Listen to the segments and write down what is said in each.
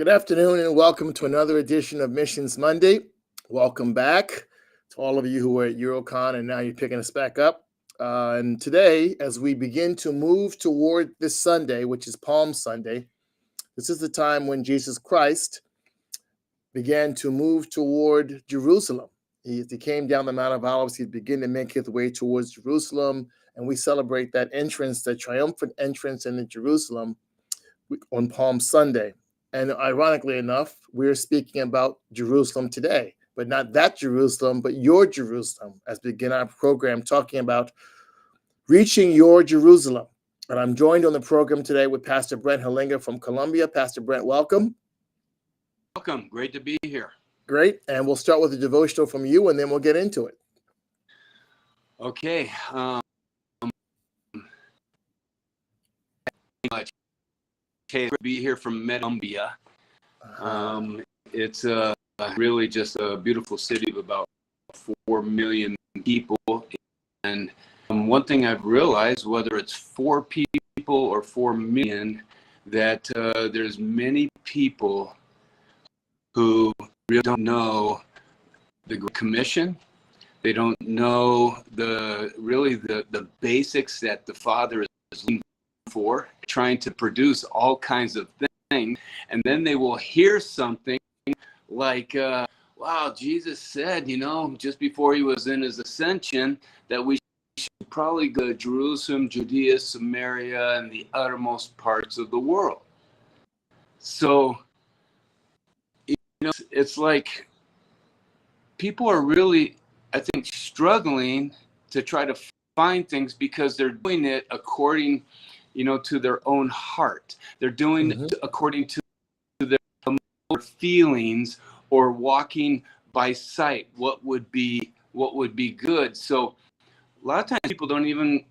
Good afternoon and welcome to another edition of Missions Monday. Welcome back to all of you who were at Eurocon and now you're picking us back up. And today, as we begin to move toward this Sunday, which is Palm Sunday, this is the time when Jesus Christ began to move toward Jerusalem. He came down the Mount of Olives. He began to make his way towards Jerusalem, and we celebrate that entrance, the triumphant entrance into Jerusalem on Palm Sunday. And ironically enough, we're speaking about Jerusalem today, but not that Jerusalem, but your Jerusalem, as we begin our program talking about reaching your Jerusalem. And I'm joined on the program today with Pastor Brent Hillenga from Colombia. Pastor Brent, welcome. Welcome. Great to be here. Great. And we'll start with a devotional from you, and then we'll get into it. Okay. Much. Okay, to be here from Colombia. It's really just a beautiful city of about 4 million people. And one thing I've realized, whether it's 4 people or 4 million, that there's many people who really don't know the Great Commission. They don't know the basics that the Father is looking for, trying to produce all kinds of things. And then they will hear something like, wow, Jesus said, just before he was in his ascension, that we should probably go to Jerusalem, Judea, Samaria, and the uttermost parts of the world. So, it's like people are really, I think, struggling to try to find things because they're doing it according, to their own heart. They're doing it according to their feelings or walking by sight. What would be good? So a lot of times people don't even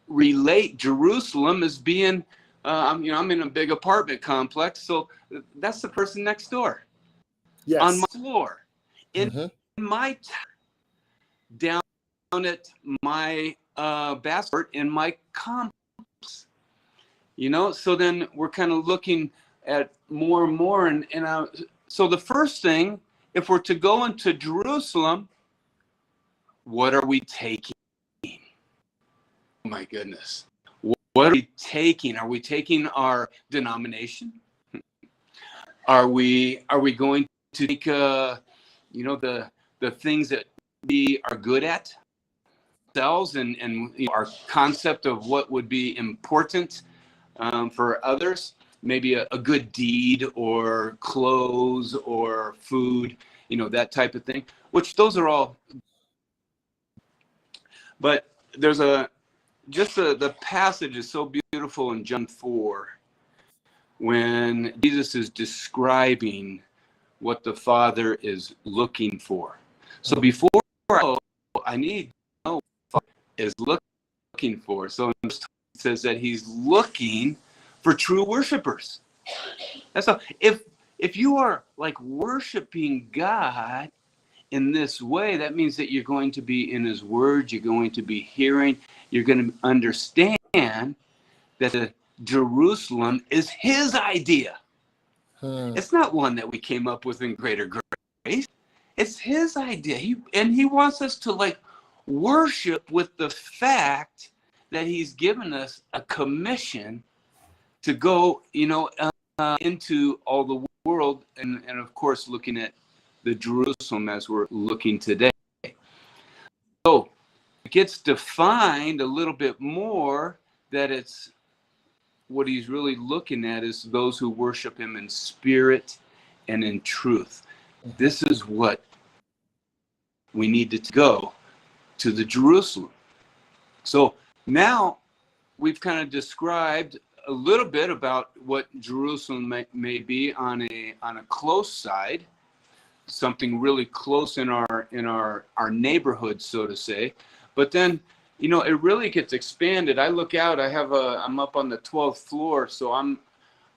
relate Jerusalem as being, I'm in a big apartment complex, so that's the person next door. Yes. On my floor, in my town, down at my basket in my complex. So then we're kind of looking at more and more, and so the first thing, if we're to go into Jerusalem, what are we taking? Oh my goodness. What are we taking? Are we taking our denomination? Are we going to take the things that we are good at ourselves and our concept of what would be important for others? Maybe a good deed or clothes or food, that type of thing, which those are all. But there's the passage is so beautiful in John 4 when Jesus is describing what the Father is looking for. So before I need to know what the Father is looking for. So it says that he's looking for true worshipers. That's all. If you are like worshiping God in this way, that means that you're going to be in his word, you're going to be hearing, you're going to understand that the Jerusalem is his idea. It's not one that we came up with in greater grace. It's his idea. He wants us to worship with the fact that he's given us a commission to go, into all the world, and of course looking at the Jerusalem as we're looking today. So it gets defined a little bit more that it's what he's really looking at is those who worship him in spirit and in truth. This is what we needed to go to the Jerusalem. So now we've kind of described a little bit about what Jerusalem may be on a close side, something really close in our neighborhood, so to say. But then, it really gets expanded. I look out. I'm up on the 12th floor, so I'm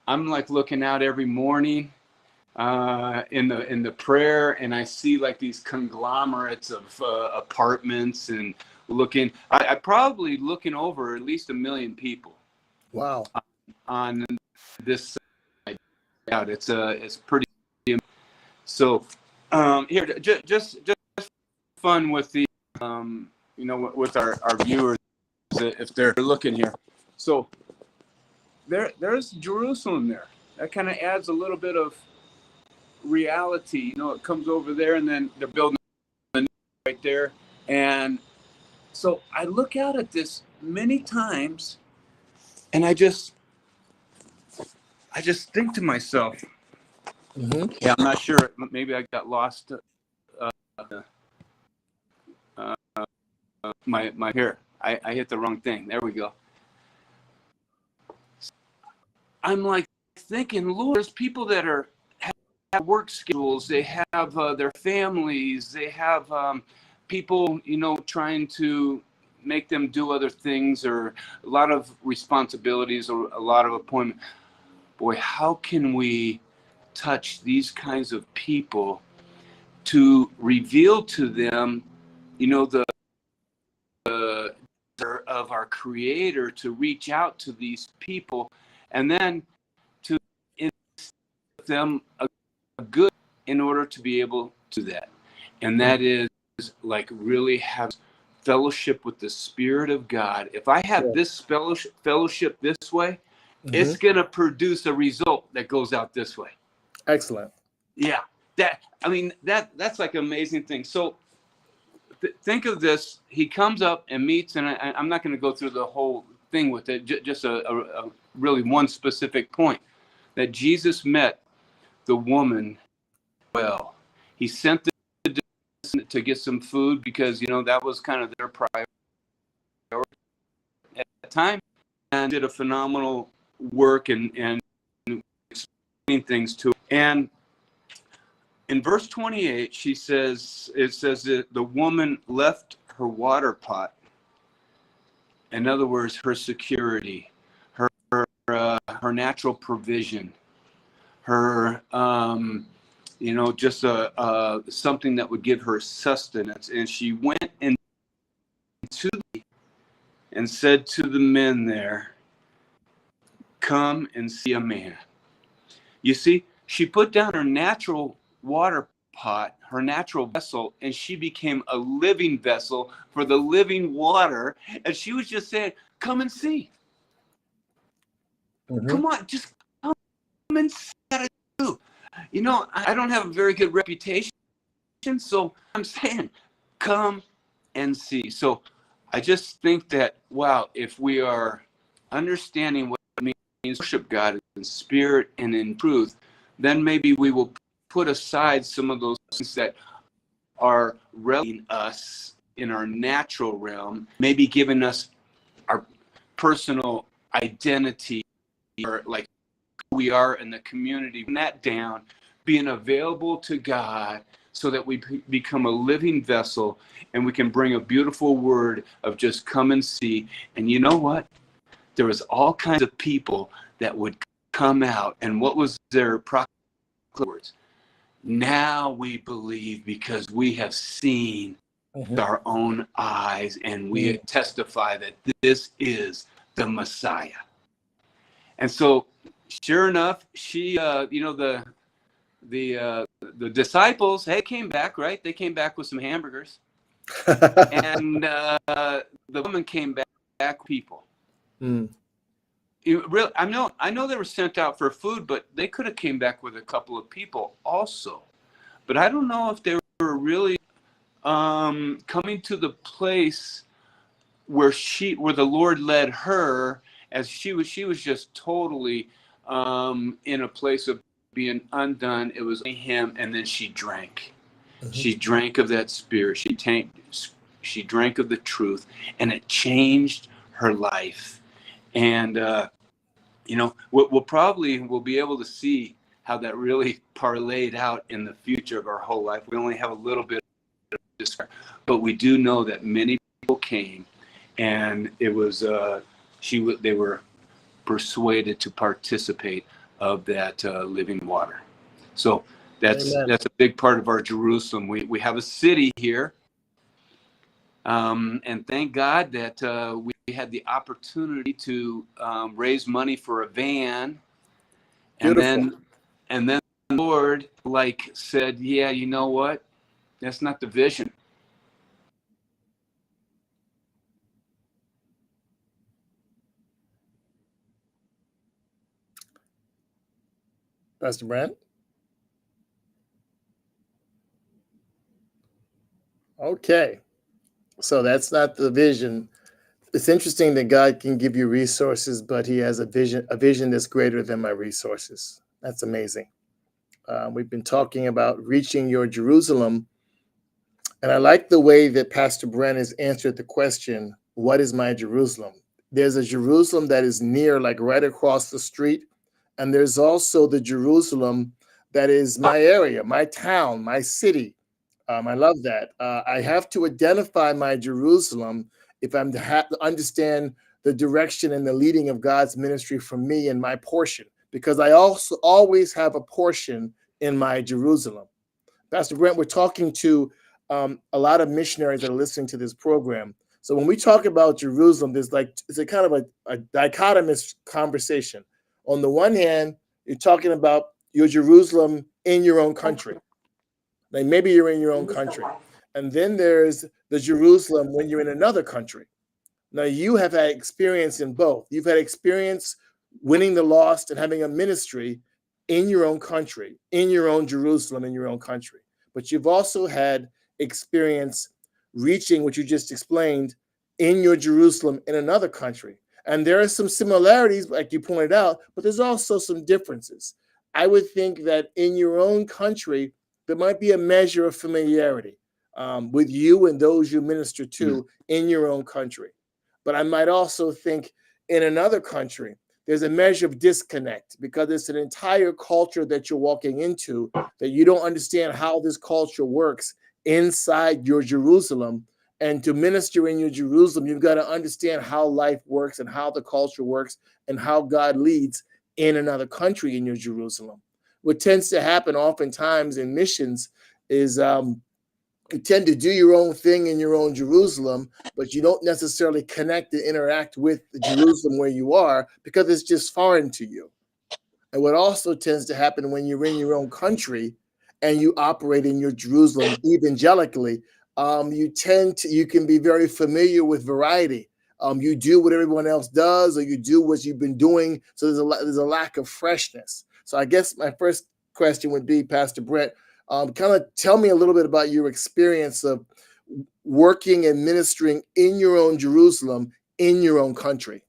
like looking out every morning in the prayer, and I see like these conglomerates of apartments, and I probably looking over at least 1 million people. Wow. On this side. out. It's pretty. So here, just fun with the with our viewers if they're looking here. So there's Jerusalem there. That kind of adds a little bit of reality. It comes over there, and then they're building right there. And so I look out at this many times, and I just think to myself, yeah, I'm not sure. Maybe I got lost. My here. I hit the wrong thing. There we go. I'm like thinking, Lord, there's people that have work schedules. They have their families. They have people, trying to make them do other things, or a lot of responsibilities, or a lot of appointments. Boy, how can we touch these kinds of people to reveal to them, the of our Creator, to reach out to these people, and then to instill them a good in order to be able to do that. And that is like really have fellowship with the Spirit of God. If I have this fellowship this way, it's going to produce a result that goes out this way. Excellent. Yeah. That's like an amazing thing. So think of this. He comes up and meets, and I'm not going to go through the whole thing with it, just a really one specific point, that Jesus met the woman well. He sent them to get some food because, that was kind of their priority at the time, and did a phenomenal work and explaining things to her. And in verse 28, it says that the woman left her water pot. In other words, her security, her natural provision, her just something that would give her sustenance, and she went and said to the men there, "Come and see a man." You see, she put down her natural water pot, her natural vessel, and she became a living vessel for the living water. And she was just saying, "Come and see. Come on, just come and see what I do." I don't have a very good reputation, so I'm saying, come and see. So I just think that, wow, if we are understanding what it means to worship God in spirit and in truth, then maybe we will put aside some of those things that are relegating us in our natural realm, maybe giving us our personal identity, or like who we are in the community, putting that down, being available to God, so that we become a living vessel, and we can bring a beautiful word of just come and see. And you know what? There was all kinds of people that would come out, and what was their words? Now we believe because we have seen with our own eyes, and we testify that this is the Messiah. And so, sure enough, she, the disciples, they came back, right? They came back with some hamburgers, and the woman came back with people. I know they were sent out for food, but they could have came back with a couple of people also. But I don't know if they were really coming to the place where the Lord led her, as she was just totally in a place of being undone. It was only him, and then she drank. She drank of that Spirit. She drank of the truth, and it changed her life. And we'll be able to see how that really parlayed out in the future of our whole life. We only have a little bit of this, but we do know that many people came, and it was they were persuaded to participate of that living water. So that's a big part of our Jerusalem. We have a city here, and thank God that we had the opportunity to raise money for a van. And Beautiful. And then the Lord like said, yeah, you know what? That's not the vision. Pastor Brent? Okay. So that's not the vision. It's interesting that God can give you resources, but he has a vision that's greater than my resources. That's amazing. We've been talking about reaching your Jerusalem. And I like the way that Pastor Brent has answered the question, what is my Jerusalem? There's a Jerusalem that is near, like right across the street. And there's also the Jerusalem that is my area, my town, my city. I love that. I have to identify my Jerusalem if I'm to have to understand the direction and the leading of God's ministry for me and my portion, because I also always have a portion in my Jerusalem. Pastor Brent, we're talking to a lot of missionaries that are listening to this program. So when we talk about Jerusalem, there's like it's a kind of a dichotomous conversation. On the one hand, you're talking about your Jerusalem in your own country. Like maybe you're in your own country. And then there's the Jerusalem when you're in another country. Now you have had experience in both. You've had experience winning the lost and having a ministry in your own country, in your own Jerusalem, in your own country. But you've also had experience reaching what you just explained in your Jerusalem in another country. And there are some similarities, like you pointed out, but there's also some differences. I would think that in your own country, there might be a measure of familiarity with you and those you minister to in your own country. But I might also think in another country, there's a measure of disconnect because it's an entire culture that you're walking into that you don't understand how this culture works inside your Jerusalem. And to minister in your Jerusalem, you've got to understand how life works and how the culture works and how God leads in another country in your Jerusalem. What tends to happen oftentimes in missions is you tend to do your own thing in your own Jerusalem, but you don't necessarily connect and interact with the Jerusalem where you are because it's just foreign to you. And what also tends to happen when you're in your own country and you operate in your Jerusalem evangelically, you can be very familiar with variety. You do what everyone else does, or you do what you've been doing. So there's a lack of freshness. So I guess my first question would be, Pastor Brent, kind of tell me a little bit about your experience of working and ministering in your own Jerusalem, in your own country.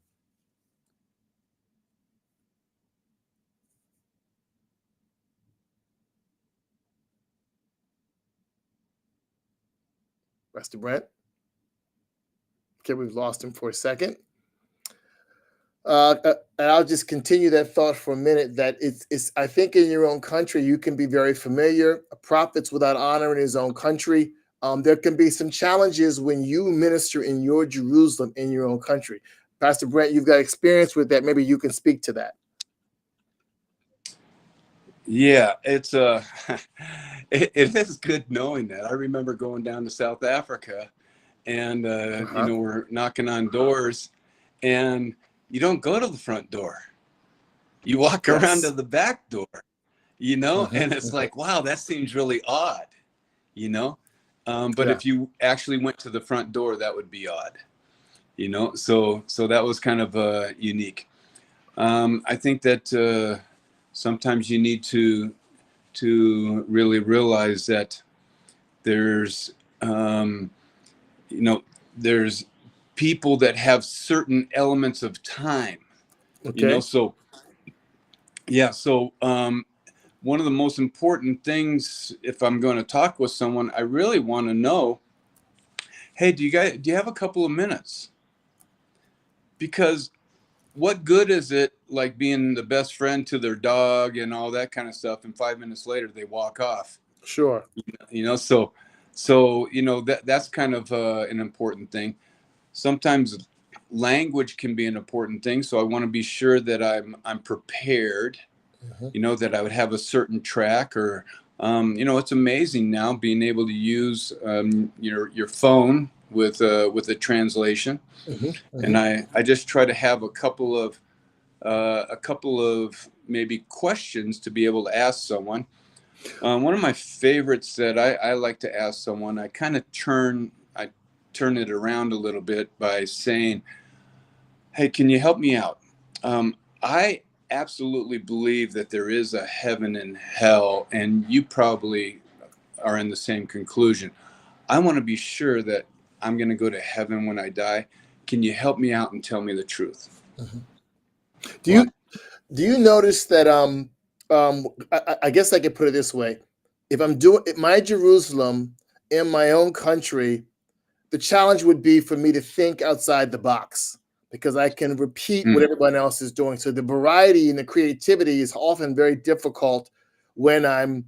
Pastor Brent? Okay, we've lost him for a second. And I'll just continue that thought for a minute. That it's. I think in your own country you can be very familiar. A prophet's without honor in his own country. There can be some challenges when you minister in your Jerusalem in your own country. Pastor Brent, you've got experience with that. Maybe you can speak to that. Yeah, it's it is good knowing that. I remember going down to South Africa, and we're knocking on doors, and you don't go to the front door. You walk around to the back door, and it's like, wow, that seems really odd, But if you actually went to the front door, that would be odd, So that was kind of unique. I think that sometimes you need to really realize that there's there's people that have certain elements of time. So one of the most important things, if I'm going to talk with someone, I really want to know, hey, do you have a couple of minutes? Because what good is it like being the best friend to their dog and all that kind of stuff, and 5 minutes later they walk off? Sure. So that's kind of an important thing. Sometimes language can be an important thing, so I want to be sure that I'm prepared. That I would have a certain track, or it's amazing now being able to use your phone with a translation. And I just try to have a couple of maybe questions to be able to ask someone. One of my favorites that I like to ask someone, I turn it around a little bit by saying, hey, can you help me out? I absolutely believe that there is a heaven and hell, and you probably are in the same conclusion. I want to be sure that I'm going to go to heaven when I die. Can you help me out and tell me the truth? Mhm. Well, Do you notice that I guess I could put it this way. If I'm doing my Jerusalem in my own country, the challenge would be for me to think outside the box because I can repeat what mm, everyone else is doing. So the variety and the creativity is often very difficult when I'm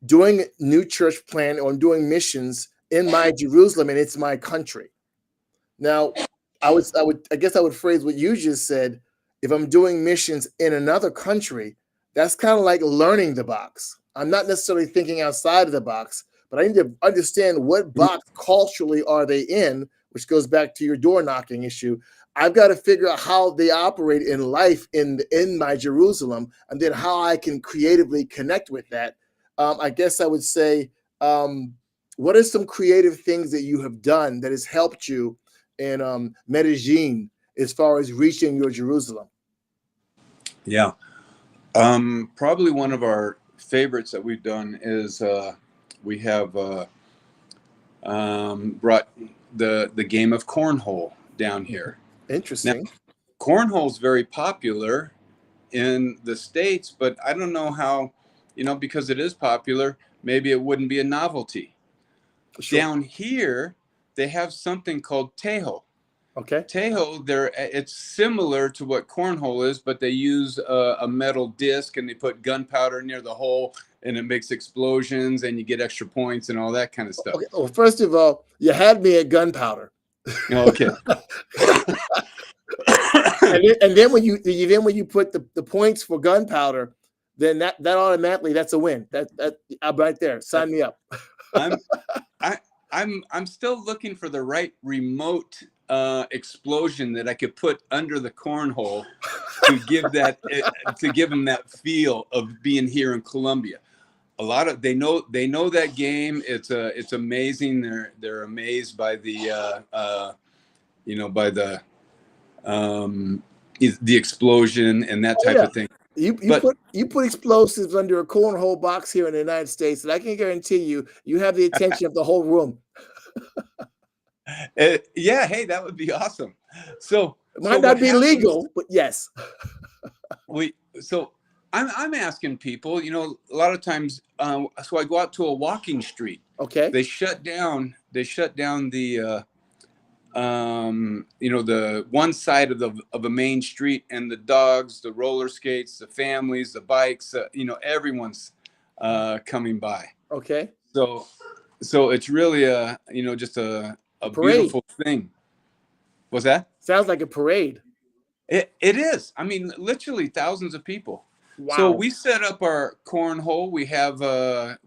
doing new church plant or I'm doing missions in my Jerusalem and it's my country. Now, I guess I would phrase what you just said. If I'm doing missions in another country, that's kind of like learning the box. I'm not necessarily thinking outside of the box, but I need to understand what mm, box culturally are they in, which goes back to your door knocking issue. I've got to figure out how they operate in life in my Jerusalem, and then how I can creatively connect with that. I guess I would say, what are some creative things that you have done that has helped you in Medellin as far as reaching your Jerusalem? yeah. Probably one of our favorites that we've done is we have brought the game of cornhole down here. Now, Interesting. cornhole is very popular in the States, but I don't know how, because it is popular, maybe it wouldn't be a novelty. Sure. Down here, they have something called tejo. Okay. Tejo, it's similar to what cornhole is, but they use a metal disc and they put gunpowder near the hole and it makes explosions and you get extra points and all that kind of stuff. Okay. Well, first of all, you had me at gunpowder. Okay. And then when you put the points for gunpowder, then that automatically that's a win. That I'm right there. Sign me up. I'm I I'm still looking for the right remote explosion that I could put under the cornhole to give them that feel of being here in Columbia. A lot of they know that game. It's amazing. They're amazed by by the explosion and that Oh type yeah. of thing. You But put explosives under a cornhole box here in the United States, and I can guarantee you have the attention of the whole room. yeah, hey, that would be awesome. So It so might what not be happens? legal, but yes. we so I'm asking people, a lot of times. So I go out to a walking street. Okay. They shut down the one side of a main street, and the dogs, the roller skates, the families, the bikes, everyone's coming by. Okay. So it's really just A a parade. beautiful thing. What's that? Sounds like a parade. It is. I mean, literally thousands of people. So Wow. we set up our cornhole. We have a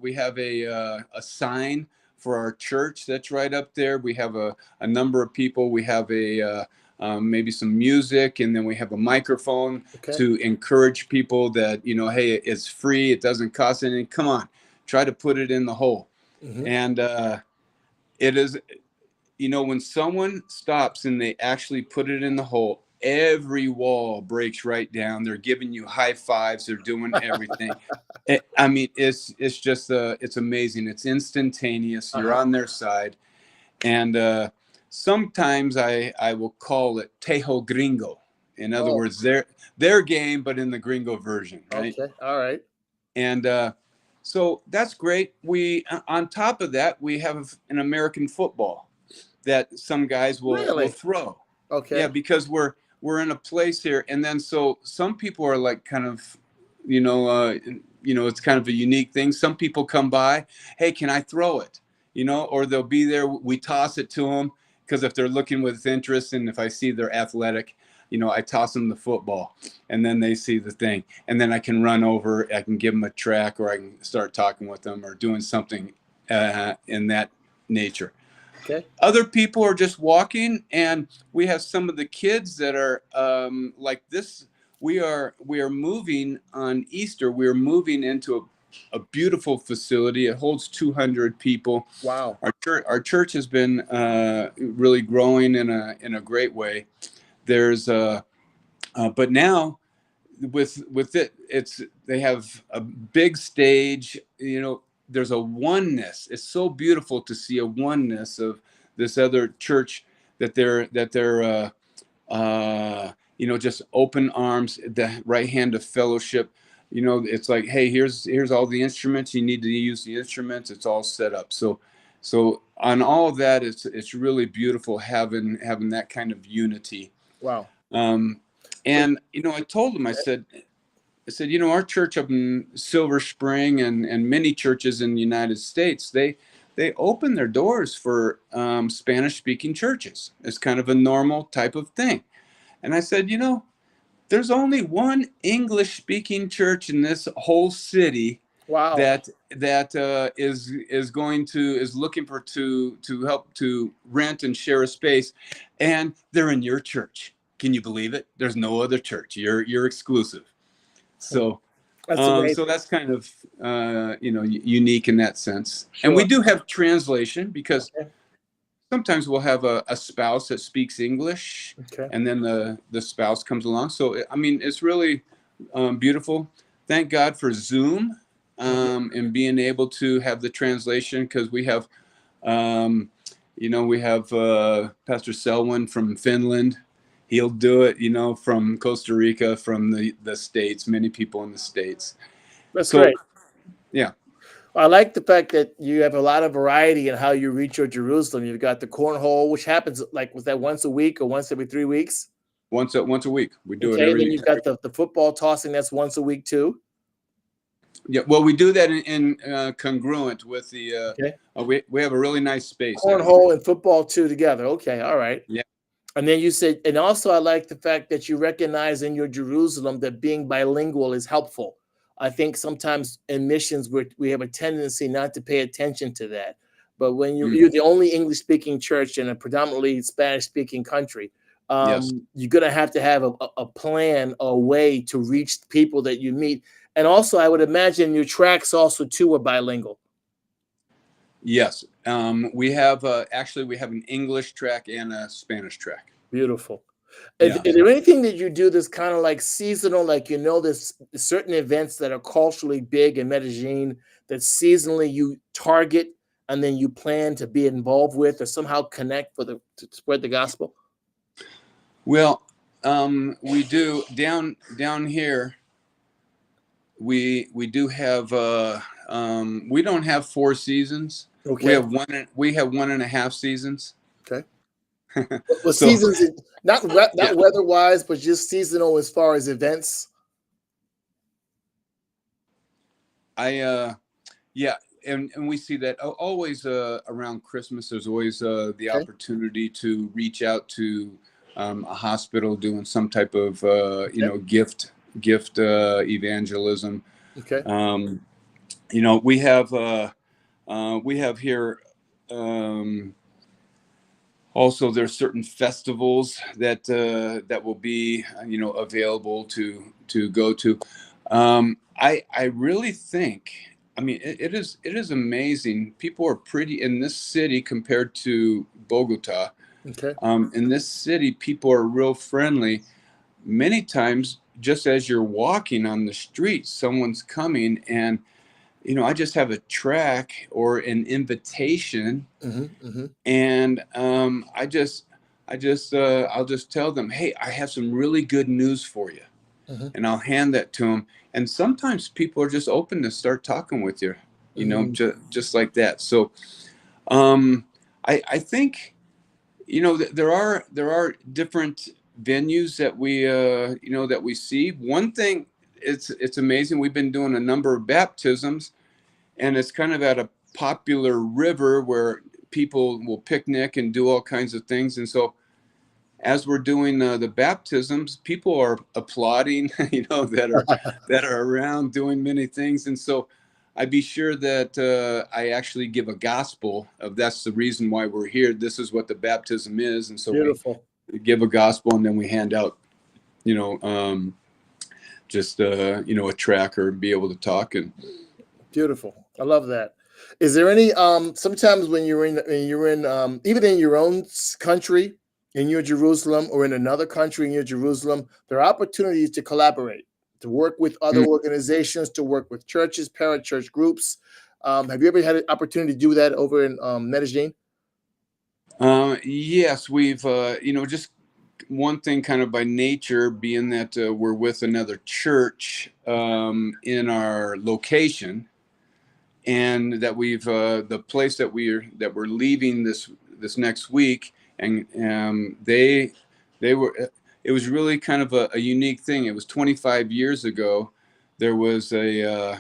sign for our church that's right up there. We have a number of people. We have maybe some music, and then we have a microphone Okay. to encourage people that hey, it's free. It doesn't cost anything. Come on, try to put it in the hole. Hmm. And it is, when someone stops and they actually put it in the hole, every wall breaks right down. They're giving you high fives. They're doing everything. I mean, it's just it's amazing. It's instantaneous. You're Uh-huh. on their side, and sometimes I will call it Tejo Gringo. In other Oh, words, their game, but in the Gringo version, right? okay. All right. And so that's great. We on top of that, we have an American football that some guys will Really? throw. Yeah, Okay. because we're in a place here, and then so some people are like kind of, it's kind of a unique thing. Some people come by, hey, can I throw it? Or they'll be there. We toss it to them because if they're looking with interest, and if I see they're athletic, I toss them the football, and then they see the thing, and then I can run over. I can give them a track, or I can start talking with them, or doing something in that nature. Okay. Other people are just walking, and we have some of the kids that are like this. we are moving on Easter. We are moving into a beautiful facility. It holds 200 people. Wow. Our church has been really growing in a great way. There's but now with it's they have a big stage. There's a oneness. It's so beautiful to see a oneness of this other church, that they're just open arms, the right hand of fellowship. It's like, hey, here's all the instruments. You need to use the instruments. It's all set up. So on all of that, it's really beautiful having that kind of unity. Wow. And I told them, I said, our church up in Silver Spring and many churches in the United States, they open their doors for Spanish-speaking churches. It's kind of a normal type of thing. And I said, there's only one English-speaking church in this whole city. Wow. That is looking to help to rent and share a space, and they're in your church. Can you believe it? There's no other church. You're exclusive. So so that's kind of unique in that sense. Sure. And we do have translation, because Okay. sometimes we'll have a spouse that speaks English, Okay. and then the spouse comes along. So I mean, it's really beautiful. Thank God for Zoom, and being able to have the translation, because we have Pastor Selwyn from Finland. He'll do it, from Costa Rica, from the States, many people in the States. That's great. Yeah. I like the fact that you have a lot of variety in how you reach your Jerusalem. You've got the cornhole, which happens was that once a week or once every 3 weeks? Once a week. We do it Okay, every. then you've got the football tossing, that's once a week too. Yeah, well, we do that in congruent with the. Okay. We have a really nice space. Cornhole and football too together. Okay, all right. Yeah. And then you said, and also I like the fact that you recognize in your Jerusalem that being bilingual is helpful. I think sometimes in missions we have a tendency not to pay attention to that. But when you're the only English-speaking church in a predominantly Spanish-speaking country, Yes. you're going to have a plan, a way to reach people that you meet. And also, I would imagine your tracks also too are bilingual. Yes. We have we have an English track and a Spanish track. Beautiful. Yeah. Is there anything that you do that's kind of like seasonal, like there's certain events that are culturally big in Medellin that seasonally you target and then you plan to be involved with or somehow connect to spread the gospel? Well, we do down here. We do have we don't have 4 seasons. Okay. We have 1.5 seasons. Okay. Well, seasons, not weather-wise, but just seasonal as far as events. And we see that always around Christmas. There's always the opportunity to reach out to a hospital doing some type of gift evangelism. Okay. We have here. Also, there's certain festivals that will be available to go to. I really think, I mean, it is amazing. People are pretty in this city compared to Bogota. Okay. In this city, people are real friendly. Many times, just as you're walking on the street, someone's coming, and I just have a track or an invitation, and I'll just tell them, hey, I have some really good news for you, and I'll hand that to them. And sometimes people are just open to start talking with you, just like that. So I think there are different venues that we see. One thing, it's amazing. We've been doing a number of baptisms, and it's kind of at a popular river where people will picnic and do all kinds of things. And so as we're doing the baptisms, people are applauding, that are around doing many things. And so I'd be sure that I actually give a gospel of that's the reason why we're here. This is what the baptism is. And so Beautiful. we give a gospel, and then we hand out, just a tracker and be able to talk. And Beautiful. I love that. Is there any sometimes when you're in even in your own country, in your Jerusalem, or in another country in your Jerusalem, there are opportunities to collaborate, to work with other organizations, to work with churches, parachurch groups. Have you ever had an opportunity to do that over in Medellin? Yes, we've just one thing kind of by nature being that we're with another church in our location, and that we've the place that we're leaving this next week, and they were it was really kind of a unique thing. It was 25 years ago. There was an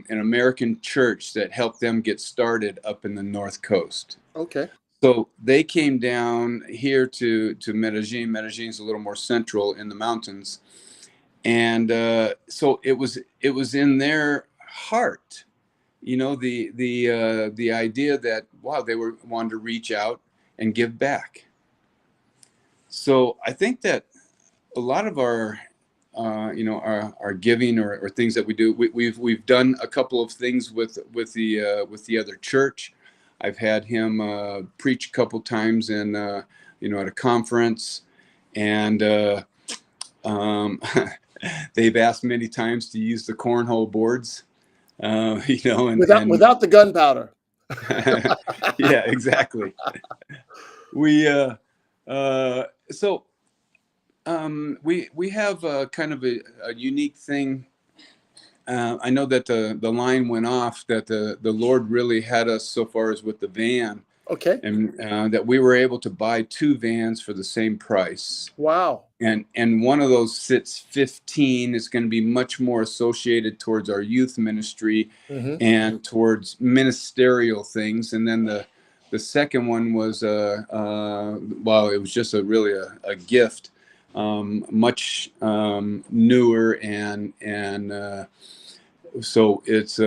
American church that helped them get started up in the North Coast. Okay. So they came down here to Medellin. Medellin's a little more central in the mountains, and so it was in their heart, the idea that wow, they were wanting to reach out and give back. So I think that a lot of our our giving or things that we do, we've done a couple of things with the other church. I've had him preach a couple times in at a conference, and they've asked many times to use the cornhole boards, and Without the gunpowder. yeah, exactly. We so we have kind of a unique thing. I know that the line went off that the Lord really had us so far as with the van. Okay. And that we were able to buy 2 vans for the same price. Wow. And one of those sits 15. It's going to be much more associated towards our youth ministry and towards ministerial things. And then the second one was it was just really a gift, much newer, and so it's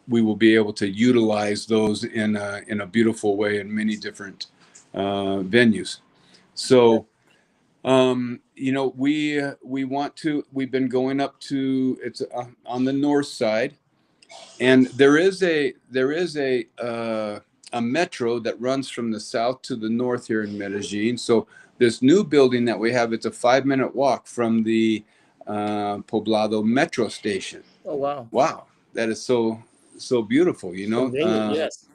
we will be able to utilize those in a beautiful way in many different venues. So we've been going up to, it's on the north side, and there is a metro that runs from the south to the north here in Medellin. So this new building that we have, it's a 5-minute walk from the Poblado metro station. Oh, wow. Wow, that is so beautiful, Convenient, yes.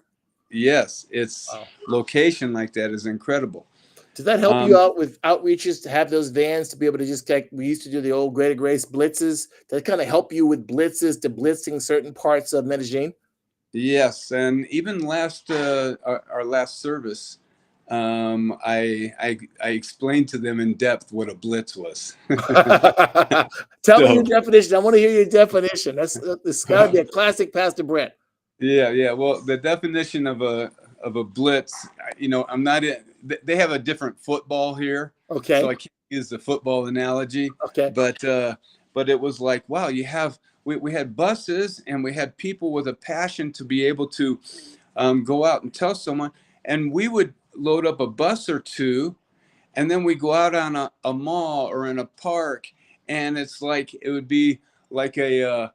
Yes, it's Wow. location like that is incredible. Does that help you out with outreaches to have those vans to be able to just we used to do the old Greater Grace blitzes? Does that kind of help you with blitzes to blitzing certain parts of Medellin? Yes, and even our last service, I explained to them in depth what a blitz was. Tell me your definition. I want to hear your definition. This got to be a classic, Pastor Brent. Yeah. Well, the definition of a blitz, I'm not in. They have a different football here, okay, so I can't use the football analogy. Okay, but it was like, wow, we had buses, and we had people with a passion to be able to go out and tell someone, and we would load up a bus or two, and then we go out on a mall or in a park, and it's like it would be like a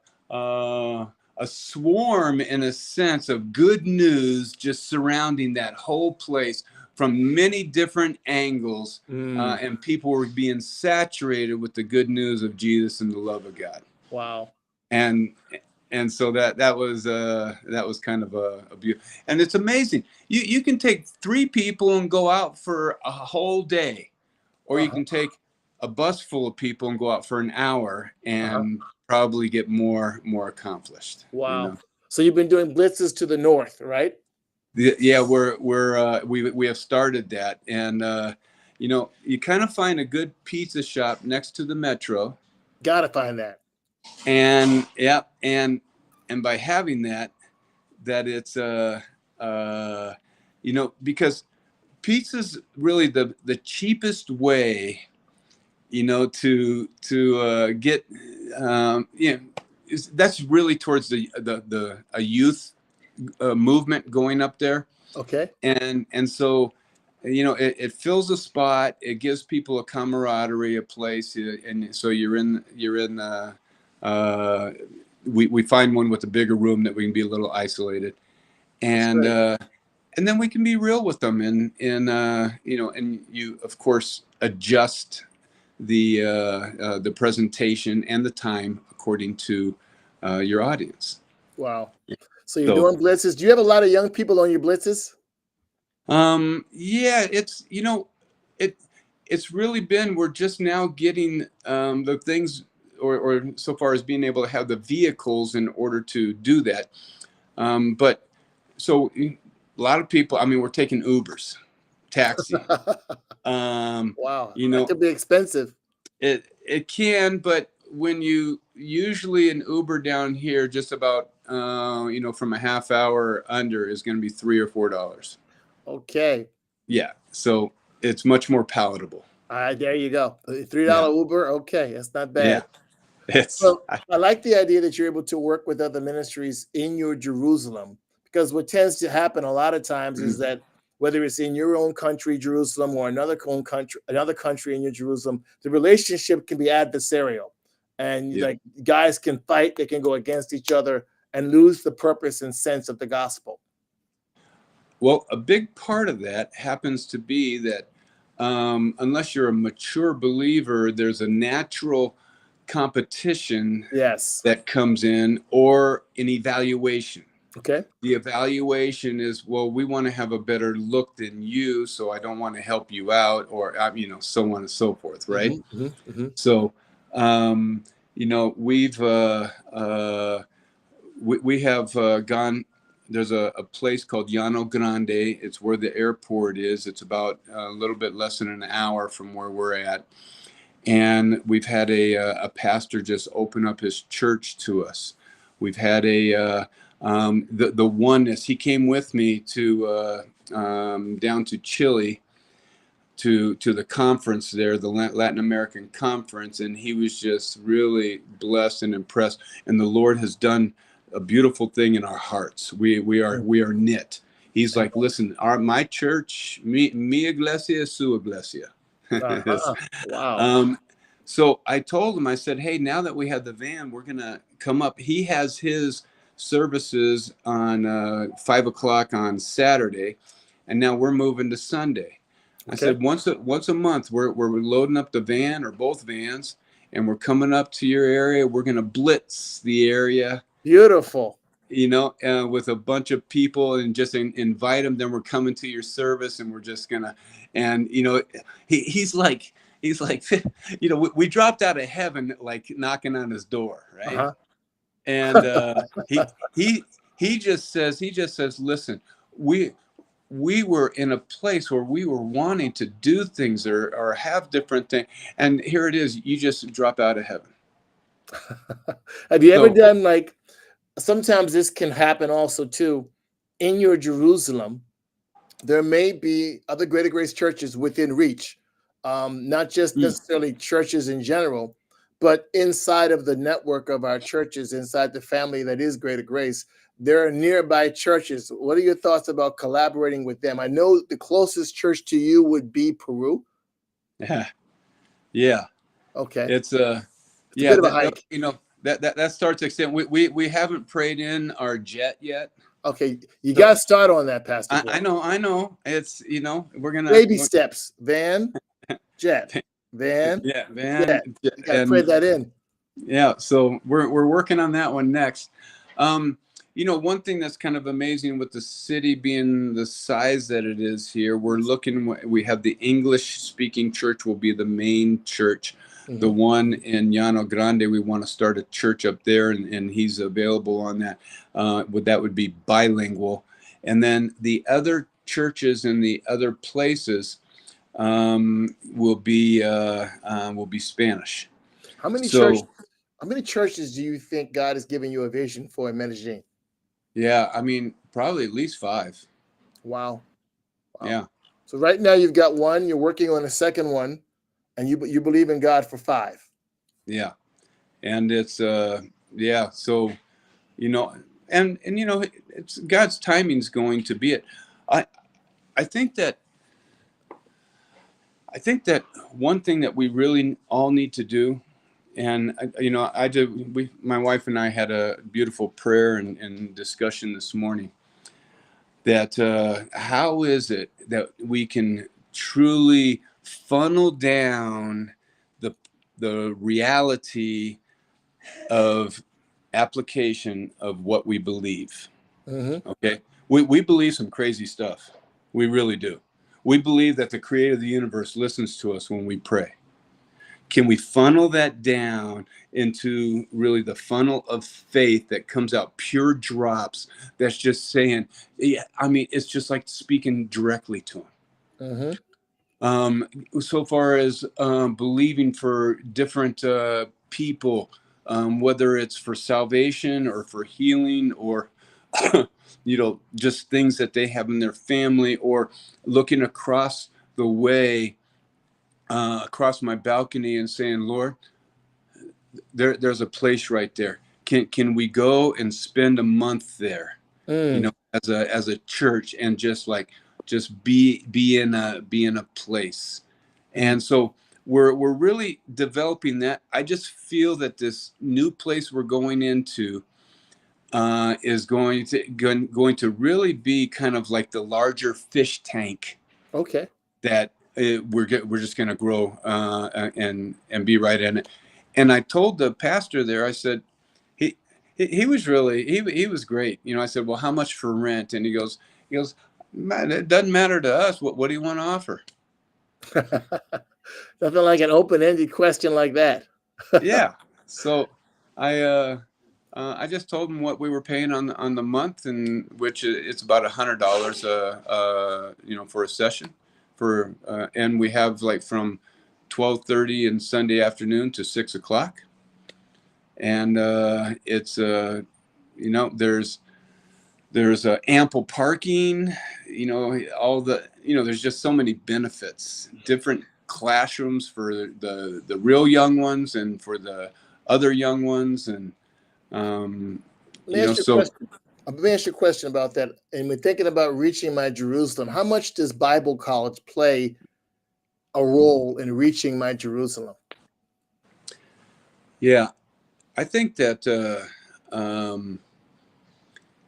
swarm, in a sense, of good news just surrounding that whole place from many different angles, and people were being saturated with the good news of Jesus and the love of God. Wow. And so that was kind of a beauty. And it's amazing. You can take 3 people and go out for a whole day, or you can take a bus full of people and go out for an hour and probably get more accomplished. Wow. So you've been doing blitzes to the north, right? Yeah, we have started that, and you kind of find a good pizza shop next to the metro. Gotta find that. And and by having that it's because pizza's really the cheapest way, to get that's really towards a youth movement going up there. Okay. And so it fills a spot. It gives people a camaraderie, a place, and so we find one with a bigger room that we can be a little isolated, That's and great. uh, and then we can be real with them, and you of course adjust the presentation and the time according to your audience. Wow. So you're So doing blitzes. Do you have a lot of young people on your blitzes? yeah, it's really been, we're just now getting the things, or so far as being able to have the vehicles in order to do that. But so a lot of people, I mean, we're taking Ubers, taxi. Um, Wow, you that know, could be expensive. it can, but when you usually an Uber down here, just about from a half hour under is going to be $3 or $4. Okay. Yeah, so it's much more palatable. All right, there you go. $3 Yeah, Uber. Okay, that's not bad. yeah. It's Well, I like the idea that you're able to work with other ministries in your Jerusalem, because what tends to happen a lot of times is that whether it's in your own country, Jerusalem, or another country in your Jerusalem, the relationship can be adversarial, and yeah. like guys can fight, they can go against each other and lose the purpose and sense of the gospel. Well, a big part of that happens to be that unless you're a mature believer, there's a natural competition Yes. that comes in, or an evaluation. Okay. The evaluation is, well, we want to have a better look than you, so I don't want to help you out, or so on and so forth, right? Hmm, hmm, hmm. So, we've we have gone. There's a place called Llano Grande. It's where the airport is. It's about a little bit less than an hour from where we're at, and we've had a pastor just open up his church to us. We've had the oneness. He came with me to down to Chile to the conference there, the Latin American conference, and he was just really blessed and impressed. And the Lord has done a beautiful thing in our hearts. We are knit. He's like, listen, my church, mi iglesia, su iglesia. Uh-huh. Wow. um, so I told him, I said, hey, now that we have the van, we're gonna come up. He has his services on 5 o'clock on Saturday, and now we're moving to Sunday. I Okay. said once a month we're loading up the van or both vans, and we're coming up to your area. We're gonna blitz the area, Beautiful. with a bunch of people, and just invite them. Then we're coming to your service, and we're just gonna, and he's like, we dropped out of heaven, like knocking on his door, right? Uh-huh. And he just says, listen, we were in a place where we were wanting to do things, or have different things, and here it is, you just drop out of heaven. Have you ever So done, like, sometimes this can happen also too in your Jerusalem? There may be other Greater Grace churches within reach, not just mm, necessarily churches in general, but inside of the network of our churches, inside the family that is Greater Grace, there are nearby churches. What are your thoughts about collaborating with them? I know the closest church to you would be Peru. yeah, yeah. Okay, It's it's a bit of a that hike. that starts to extend. We haven't prayed in our jet yet. Okay, you So got to start on that, Pastor I Brent. know. It's, we're gonna, Baby steps. Van, jet, van, yeah, jet. man, You got to pray and that in. yeah. So we're working on that one next. One thing that's kind of amazing with the city being the size that it is here, we have the English speaking church will be the main church. The Mhm. one in Llano Grande, we want to start a church up there, and he's available on that. That would be bilingual. And then the other churches in the other places will be Spanish. How many church? So How many churches do you think God has given you a vision for in Medellin? yeah, I mean, probably at least five. Wow, wow. Yeah, So right now you've got one. You're working on a second one, and you believe in God for five. yeah. And it's yeah. So you know, it's God's timing's going to be it. I I think that I think that one thing that we really all need to do, and I did. My wife and I had a beautiful prayer and discussion this morning. That how is it that we can truly funnel down the reality of application of what we believe? Mm-hmm. Okay, we believe some crazy stuff. We really do. We believe that the creator of the universe listens to us when we pray. Can we funnel that down into really the funnel of faith that comes out pure drops? That's just saying, yeah, I mean, it's just like speaking directly to him. Mm-hmm. So far as believing for different people, whether it's for salvation or for healing or just things that they have in their family, or looking across the way, across my balcony and saying, Lord, there's a place right there. Can we go and spend a month there, Mm. as a church, and just be in a place. Mm. And so we're really developing that. I just feel that this new place we're going into is going to really be kind of like the larger fish tank Okay. that we're just going to grow and be right in it. And I told the pastor there, I said, he was really, he was great. I said, well, how much for rent? And he goes, man, it doesn't matter to us. What do you want to offer? Nothing like an open-ended question like that. Yeah. So I just told him what we were paying on the month, and which it's about $100 for a session and we have like from 12:30 and Sunday afternoon to 6 o'clock. And it's there's ample parking, all there's just so many benefits, different classrooms for the real young ones and for the other young ones. And Let me ask you a so question. Let me ask you a question about that. And we're thinking about reaching my Jerusalem. How much does Bible college play a role in reaching my Jerusalem? yeah, I think that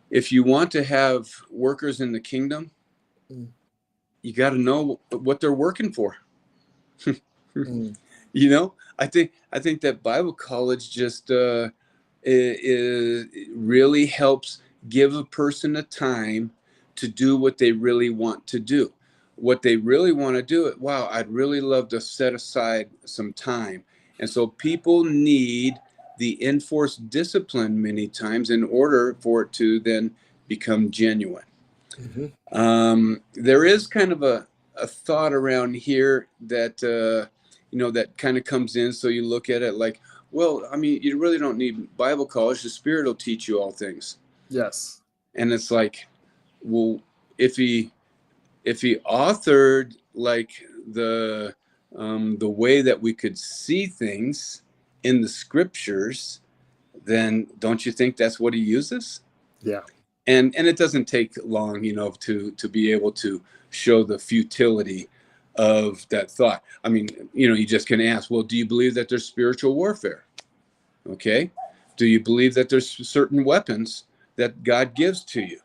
if you want to have workers in the kingdom, Mm. you got to know what they're working for. Mm. I think that Bible college just it really helps give a person a time to do what they really want to do. What they really want to do, wow, I'd really love to set aside some time. And so people need the enforced discipline many times in order for it to then become genuine. Mm-hmm. There is kind of a thought around here that that kind of comes in. So you look at it like, well, I mean, you really don't need Bible college. The Spirit will teach you all things. Yes. And it's like, well, if he authored like the way that we could see things in the scriptures, then don't you think that's what he uses? Yeah. And it doesn't take long, to be able to show the futility of that thought. I mean, you just can ask, well, do you believe that there's spiritual warfare? Okay. Do you believe that there's certain weapons that God gives to you?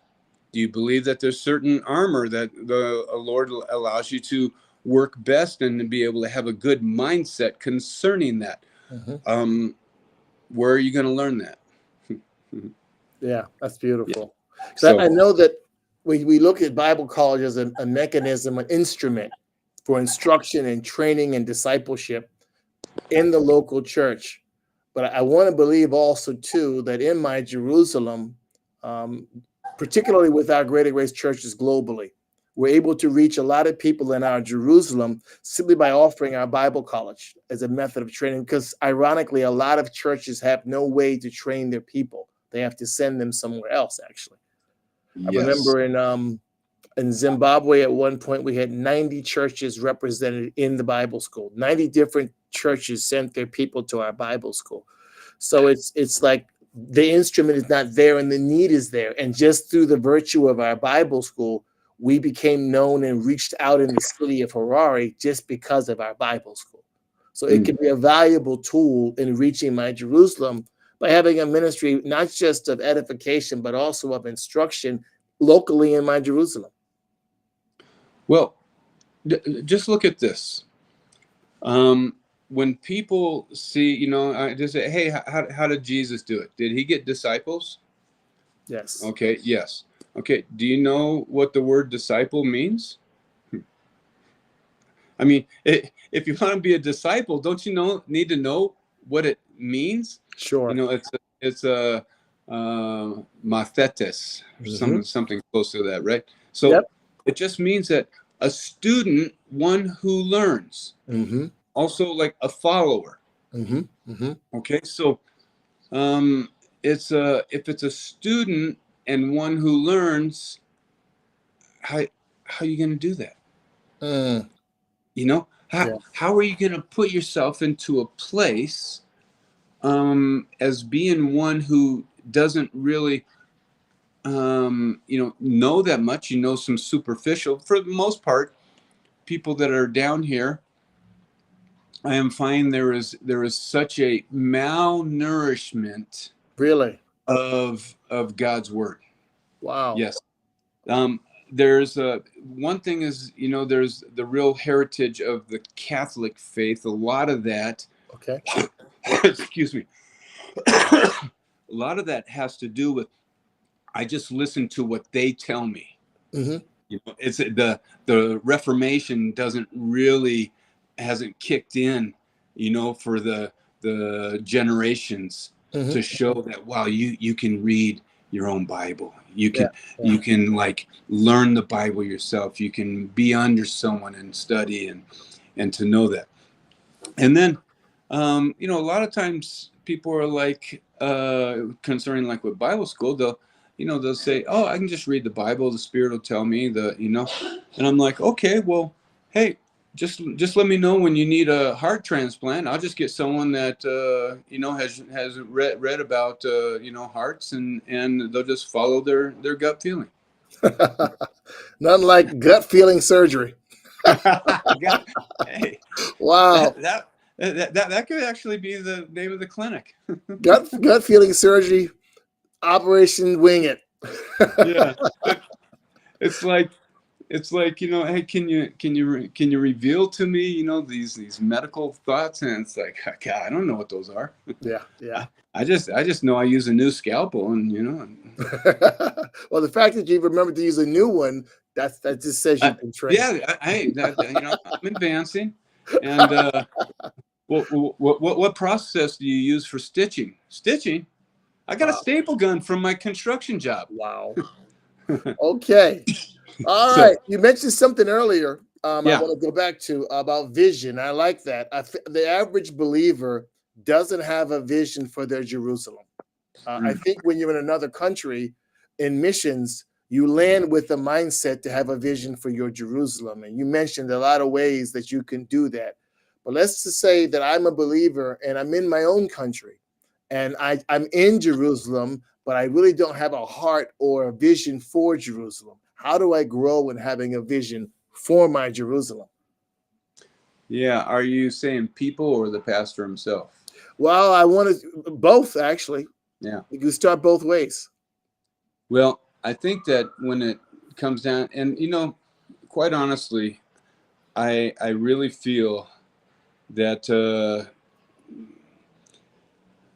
Do you believe that there's certain armor that the Lord allows you to work best and to be able to have a good mindset concerning that? Mm-hmm. Where are you going to learn that? Yeah, that's beautiful. Yeah. So So I know that we look at Bible college as a mechanism, an instrument for instruction and training and discipleship in the local church. But I want to believe also, too, that in my Jerusalem, particularly with our Greater Grace churches globally, we're able to reach a lot of people in our Jerusalem simply by offering our Bible college as a method of training. Because ironically, a lot of churches have no way to train their people. They have to send them somewhere else, actually. I yes. remember in Zimbabwe at one point, we had 90 churches represented in the Bible school. 90 different churches sent their people to our Bible school. So it's like the instrument is not there and the need is there. And just through the virtue of our Bible school, we became known and reached out in the city of Harare just because of our Bible school. So it can be a valuable tool in reaching my Jerusalem by having a ministry not just of edification, but also of instruction locally in my Jerusalem. Well, just look at this. When people see, just say, hey, how did Jesus do it? Did he get disciples? Yes. Okay, yes. Okay, do you know what the word disciple means? I mean, if you want to be a disciple, don't you need to know what it means? Sure. It's a mathetes, something close to that, right? So it just means that a student, one who learns, also like a follower. Okay, so if it's a student and one who learns, how are you going to do that? How are you going to put yourself into a place as being one who doesn't really know that much? Some superficial, for the most part, people that are down here, I am finding there is such a malnourishment Really of God's word. Wow. Yes. There's one thing is, there's the real heritage of the Catholic faith. A lot of that, okay. Excuse me. A lot of that has to do with, I just listen to what they tell me. It's the Reformation hasn't kicked in, for the generations to show that, wow, you can read your own Bible. You can like learn the Bible yourself. You can be under someone and study and to know that. And then, a lot of times people are like, concerning like with Bible school, they'll say, oh, I can just read the Bible. The Spirit will tell me and I'm like, okay, well, hey, just let me know when you need a heart transplant. I'll just get someone that, has read about, hearts and they'll just follow their gut feeling. Nothing like gut feeling surgery. Hey, wow. That could actually be the name of the clinic. gut feeling surgery, Operation Wing It. Yeah, it's like hey, can you reveal to me these medical thoughts? And it's like, God, I don't know what those are. Yeah. I just know I use a new scalpel, and well, the fact that you remember to use a new one, that just says you've been trained. I'm advancing. And what process do you use for stitching? I got a staple gun from my construction job. Wow. Okay. All right. You mentioned something earlier. I want to go back to about vision. I like that. The average believer doesn't have a vision for their Jerusalem. I think when you're in another country in missions, you land with a mindset to have a vision for your Jerusalem. And you mentioned a lot of ways that you can do that. But let's just say that I'm a believer and I'm in my own country and I'm in Jerusalem, but I really don't have a heart or a vision for Jerusalem. How do I grow in having a vision for my Jerusalem? Yeah. Are you saying people or the pastor himself? Well, I want to both, actually. Yeah. You can start both ways. Well, I think that when it comes down, and quite honestly, I really feel that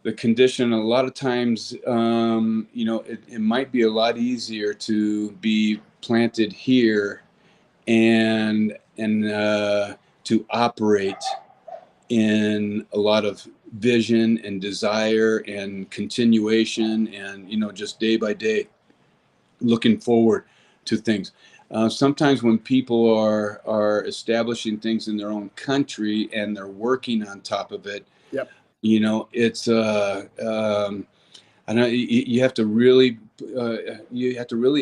the condition, a lot of times, it might be a lot easier to be planted here and to operate in a lot of vision and desire and continuation and just day by day looking forward to things. Sometimes when people are establishing things in their own country and they're working on top of it, it's I know you have to really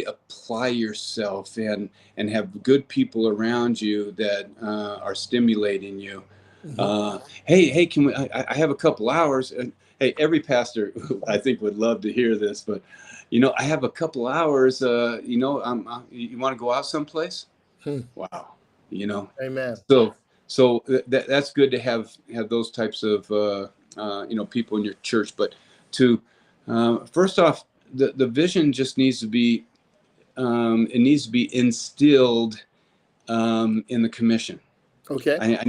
apply yourself and have good people around you that are stimulating you. Hey, can we? I have a couple hours. Hey, every pastor I think would love to hear this, but I have a couple hours. You want to go out someplace? Hmm. Wow. You know, Amen. so that's good to have those types of people in your church. But to first off, the vision just needs to be it needs to be instilled in the commission. Okay. I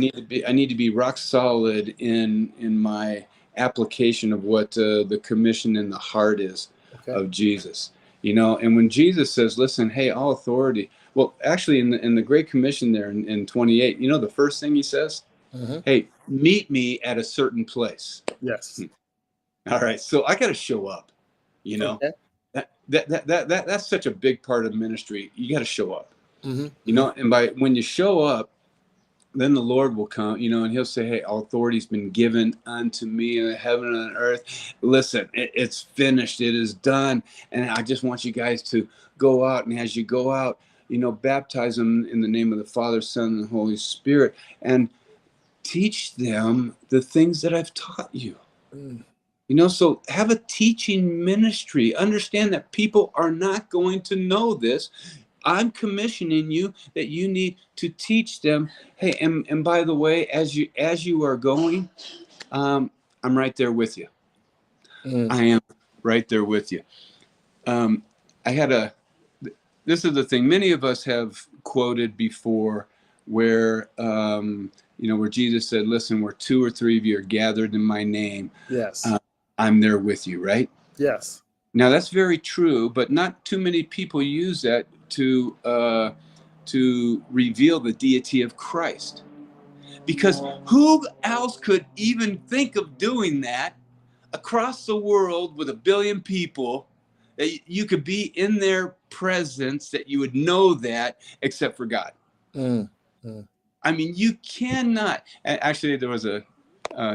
need to be rock solid in my application of what the commission in the heart is Okay. of Jesus. And when Jesus says, "Listen, hey, all authority." Well, actually, in the Great Commission there in 28, the first thing he says, Hmm. "Hey, meet me at a certain place." Yes. All right, so I got to show up. You know, Okay. that's such a big part of ministry. You got to show up. Hmm. Hmm. And by when you show up, then the Lord will come, and he'll say, "Hey, all authority's been given unto me in heaven and on earth. Listen, it's finished. It is done. And I just want you guys to go out. And as you go out, baptize them in the name of the Father, Son, and the Holy Spirit, and teach them the things that I've taught you." Mm. So have a teaching ministry. Understand that people are not going to know this. I'm commissioning you that you need to teach them. Hey, and by the way, as you are going, I'm right there with you. Mm. I am right there with you. Um, I had this is the thing. Many of us have quoted before where, where Jesus said, "Listen, where two or three of you are gathered in my name, Yes. uh, I'm there with you," right? Yes. Now that's very true, but not too many people use that to reveal the deity of Christ. Because who else could even think of doing that across the world with 1 billion people, that you could be in their presence, that you would know that, except for God? Mm. Mm. I mean, you cannot. Actually, there was a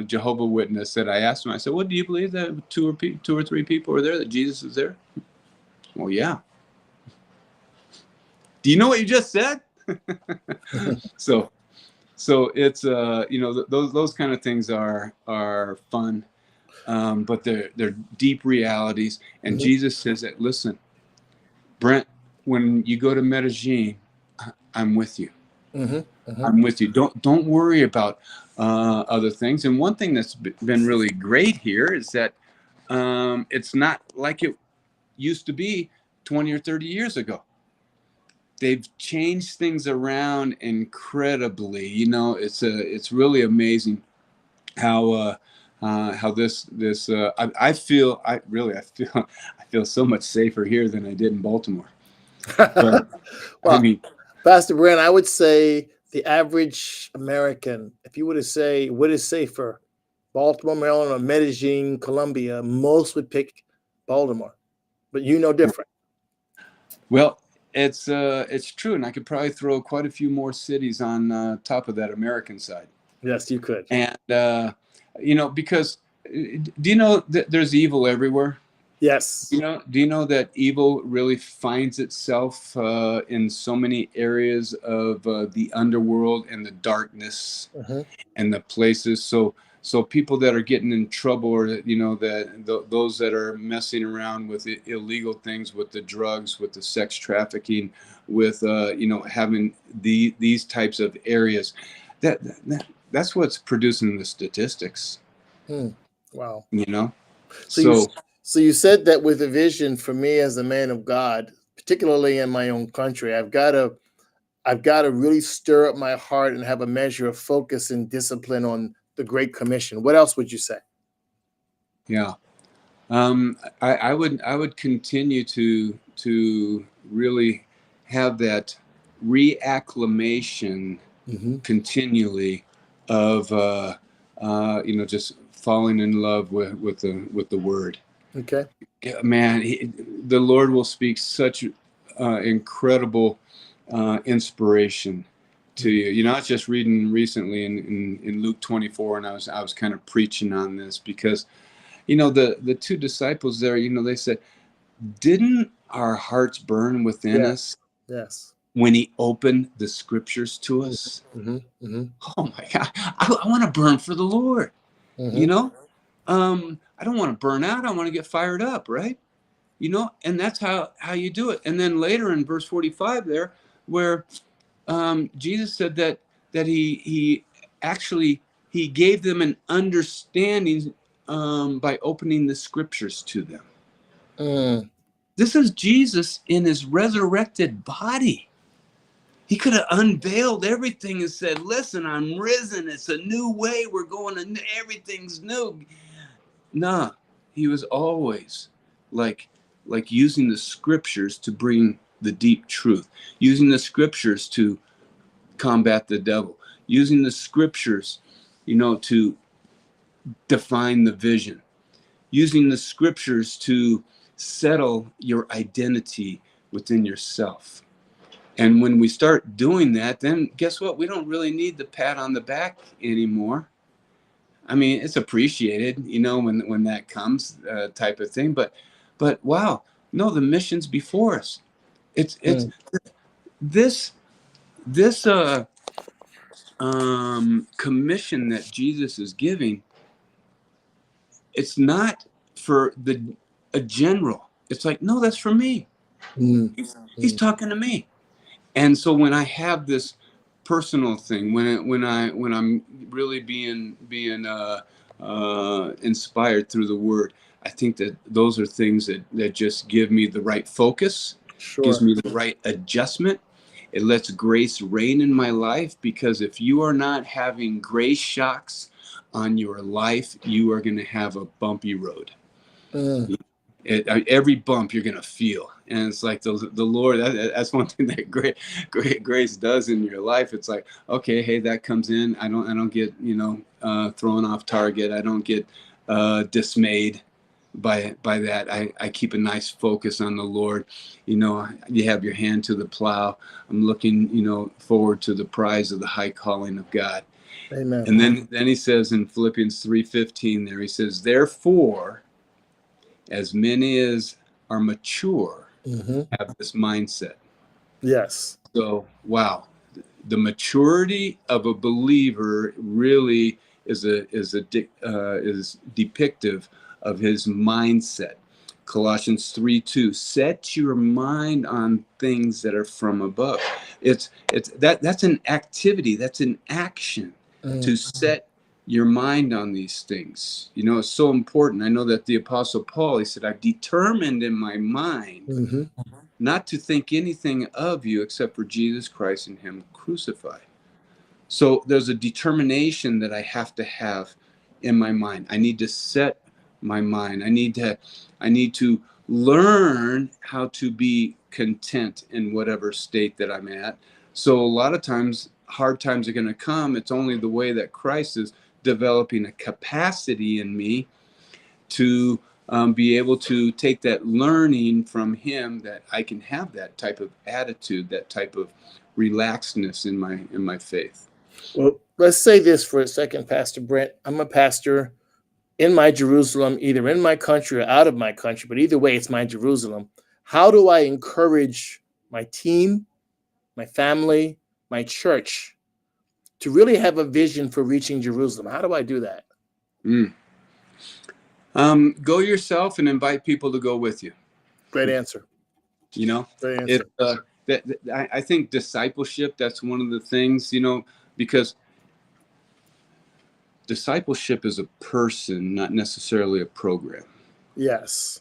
Jehovah Witness that I asked him. I said, "What do you believe that two or three people are there? That Jesus is there?" Well, yeah. Do you know what you just said? so so it's those kind of things are fun, but they're deep realities. And Hmm. Jesus says that, "Listen, Brent, when you go to Medellin, I'm with you. Hmm. Hmm. I'm with you. Don't worry about other things." And one thing that's been really great here is that it's not like it used to be 20 or 30 years ago. They've changed things around incredibly. It's really amazing how this I feel so much safer here than I did in Baltimore. But I Well, mean, Pastor Brent, I would say the average American, if you were to say what is safer, Baltimore, Maryland, or Medellin, Colombia, most would pick Baltimore. But you know different. well, it's true, and I could probably throw quite a few more cities on top of that American side. Yes, you could. And because do you know that there's evil everywhere? Yes. Do you know that evil really finds itself in so many areas of the underworld and the darkness Hmm. and the places? So people that are getting in trouble, or those that are messing around with illegal things, with the drugs, with the sex trafficking, with having these types of areas, that's what's producing the statistics. Hmm. Wow. You know, So you so so you said that with a vision for me as a man of God, particularly in my own country, I've got to really stir up my heart and have a measure of focus and discipline on the Great Commission. What else would you say? yeah. I would continue to really have that reacclimation Hmm. continually of just falling in love with the word. Okay. Yeah, man, the Lord will speak such incredible inspiration to Mhm. you. I was just reading recently in Luke 24, and I was kind of preaching on this because the two disciples there, they said, "Didn't our hearts burn within Yes. us Yes. when he opened the scriptures to us?" Hmm. Hmm. Oh my God, I want to burn for the Lord. you Hmm. know I don't want to burn out. I want to get fired up, right? You know, and that's how you do it. And then later in verse 45 there, where Jesus said that he actually he gave them an understanding by opening the scriptures to them. Mm. This is Jesus in his resurrected body. He could have unveiled everything and said, listen, I'm risen. It's a new way. We're going to everything's new. Nah, he was always like using the scriptures to bring the deep truth, using the scriptures to combat the devil, using the scriptures, to define the vision, using the scriptures to settle your identity within yourself. And when we start doing that, then guess what? We don't really need the pat on the back anymore. I mean, it's appreciated, when that comes, type of thing. But wow, no, the mission's before us. It's this commission that Jesus is giving. It's not for a general. It's like, no, that's for me. He's talking to me. And so when I have this personal thing, when I'm really being inspired through the word, I think that those are things that just give me the right focus, gives me the right adjustment. It lets grace reign in my life, because if you are not having grace shocks on your life, you are going to have a bumpy road. Every bump you're going to feel. And it's like the Lord, that's one thing that great grace does in your life. It's like, okay, hey, that comes in. I don't get, thrown off target. I don't get dismayed by that. I keep a nice focus on the Lord. You have your hand to the plow. I'm looking, forward to the prize of the high calling of God. Amen. And then he says in Philippians 3:15 there, he says, therefore, as many as are mature have this mindset. Yes. So, wow, the maturity of a believer really is depictive of his mindset. Colossians 3:2, set your mind on things that are from above. That's an activity, that's an action to set your mind on these things. It's so important. I know that the Apostle Paul, he said, I've determined in my mind not to think anything of you except for Jesus Christ and him crucified. So there's a determination that I have to have in my mind. I need to set my mind. I need to learn how to be content in whatever state that I'm at. So a lot of times, hard times are going to come. It's only the way that Christ is developing a capacity in me to be able to take that learning from him, that I can have that type of attitude, that type of relaxedness in my faith. Well, let's say this for a second, Pastor Brent. I'm a pastor in my Jerusalem, either in my country or out of my country, but either way, it's my Jerusalem. How do I encourage my team, my family, my church to really have a vision for reaching Jerusalem? How do I do that? Go yourself and invite people to go with you. Great answer. Great answer. I think discipleship, that's one of the things, because discipleship is a person, not necessarily a program. Yes.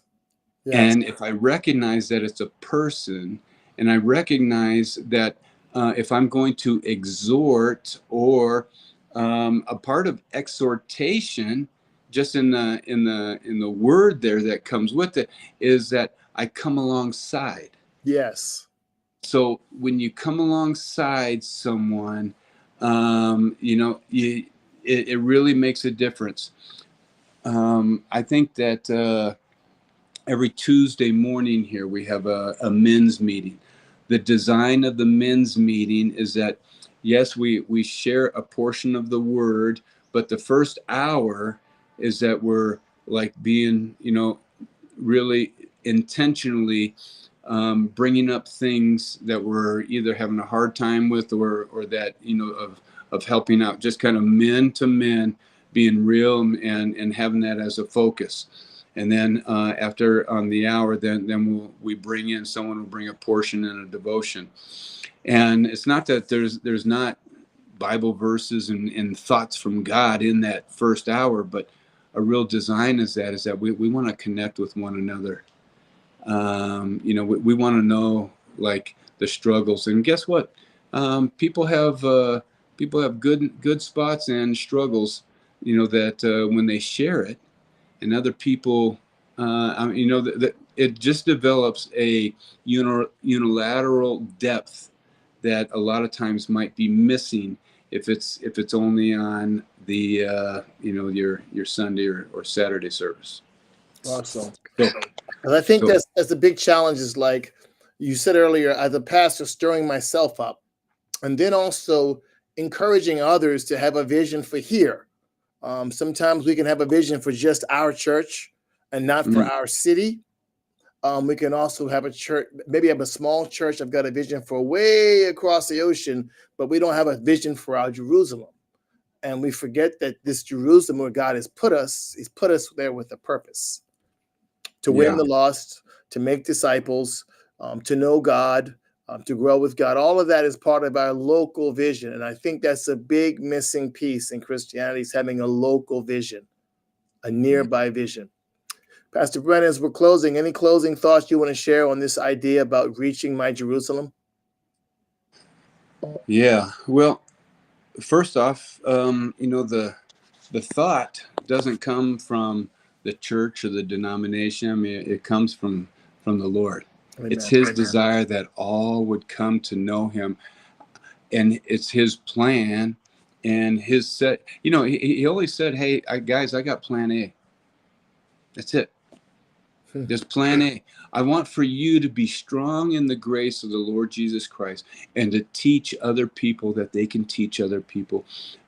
And if I recognize that it's a person, and I recognize that if I'm going to exhort, or a part of exhortation, just in the word there that comes with it, is that I come alongside. Yes. So when you come alongside someone, it really makes a difference. I think that every Tuesday morning here we have a men's meeting. The design of the men's meeting is that, yes, we share a portion of the word, but the first hour is that we're like being, really intentionally bringing up things that we're either having a hard time with, or that, of helping out, just kind of men to men, being real and having that as a focus. And then after on the hour, then we bring in someone will bring a portion and a devotion. And it's not that there's not Bible verses and thoughts from God in that first hour, but a real design is that we want to connect with one another. We want to know like the struggles, and guess what? People have good spots and struggles. That when they share it, and other people, that it just develops a unilateral depth that a lot of times might be missing if it's only on the your Sunday or Saturday service. Awesome. So, And I think that's the big challenge is like you said earlier, as a pastor, stirring myself up, and then also encouraging others to have a vision for here. Sometimes we can have a vision for just our church and not for our city. We can also have a church, maybe have a small church. I've got a vision for way across the ocean, but we don't have a vision for our Jerusalem. And we forget that this Jerusalem where God has put us, he's put us there with a purpose. To win the lost, to make disciples, to know God, to grow with God. All of that is part of our local vision. And I think that's a big missing piece in Christianity, is having a local vision, a nearby vision. Pastor Brent, as we're closing, any closing thoughts you want to share on this idea about reaching my Jerusalem? Yeah, well, first off, the thought doesn't come from the church or the denomination. I mean, it comes from the Lord. Amen. It's his desire that all would come to know him, and it's his plan and his set. He always said, "Hey, guys, I got plan A. That's it. There's plan A. I want for you to be strong in the grace of the Lord Jesus Christ and to teach other people that they can teach other people.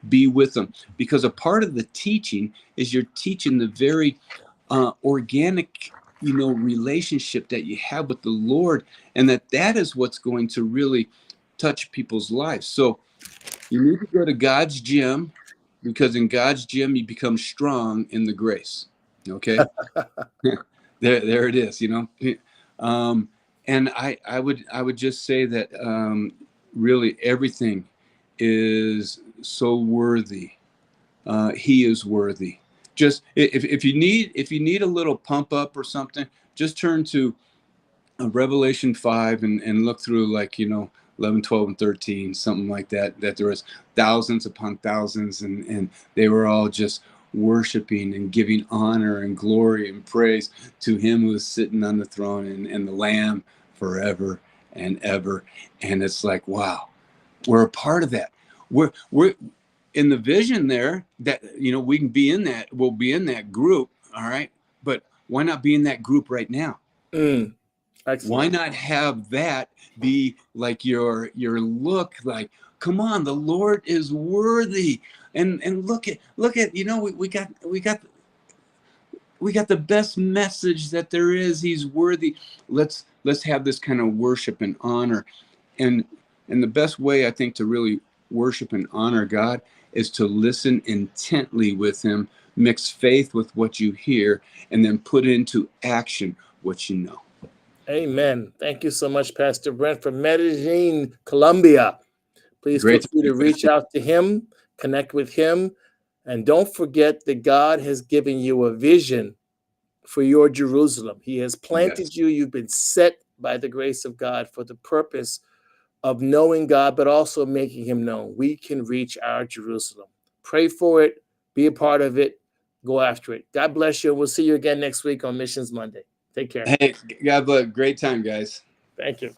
Be with them." Because a part of the teaching is you're teaching the very organic, relationship that you have with the Lord, and that is what's going to really touch people's lives. So you need to go to God's gym, because in God's gym you become strong in the grace. Okay. There it is, and I would just say that really everything is so worthy. He is worthy. Just if you need a little pump up or something, just turn to Revelation 5 and look through 11, 12, and 13, something like that. That there was thousands upon thousands, and they were all just worshiping and giving honor and glory and praise to him who is sitting on the throne and the Lamb forever and ever. And it's like, wow, we're a part of that. We're in the vision there that we can be in that. We'll be in that group, all right. But why not be in that group right now? Excellent. Why not have that be like your look? Like, come on, the Lord is worthy. And look at we got the best message that there is. He's worthy. Let's have this kind of worship and honor. And the best way I think to really worship and honor God is to listen intently with him, mix faith with what you hear, and then put into action what you know. Amen. Thank you so much, Pastor Brent, from Medellin, Colombia. Please feel free to reach out to him, connect with him, and don't forget that God has given you a vision for your Jerusalem. He has planted you. You've been set by the grace of God for the purpose of knowing God, but also making him known. We can reach our Jerusalem. Pray for it. Be a part of it. Go after it. God bless you. We'll see you again next week on Missions Monday. Take care. Hey, God bless. Great time, guys. Thank you.